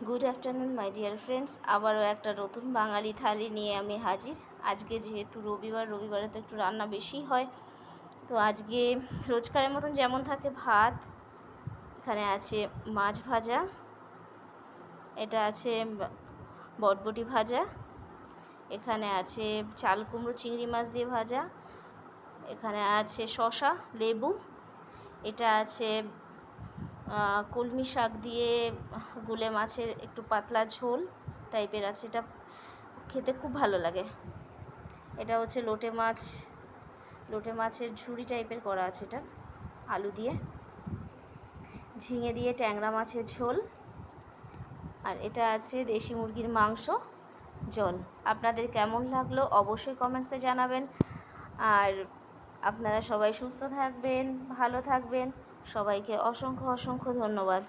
Good afternoon my dear friends, আবারও একটা নতুন বাঙালি থালি নিয়ে আমি হাজির। আজকে যেহেতু রবিবারে তো একটু রান্না বেশি হয়, তো আজকে রোজকারের মতন যেমন থাকে ভাত, এখানে আছে মাছ ভাজা, এটা আছে বটবটি ভাজা, এখানে আছে চাল কুমড়ো চিংড়ি মাছ দিয়ে ভাজা, এখানে আছে শসা লেবু, এটা আছে কলমি শাক দিয়ে গুলে মাছের একটু পাতলা ঝোল টাইপের আছে, এটা খেতে খুব ভালো লাগে। এটা হচ্ছে লোটে মাছের ঝুড়ি টাইপের করা আছে, এটা আলু দিয়ে, ঝিঙে দিয়ে ট্যাংরা মাছের ঝোল, আর এটা আছে দেশি মুরগির মাংস জল। আপনাদের কেমন লাগলো অবশ্যই কমেন্টসে জানাবেন। আর আপনারা সবাই সুস্থ থাকবেন, ভালো থাকবেন। সবাইকে অসংখ্য ধন্যবাদ।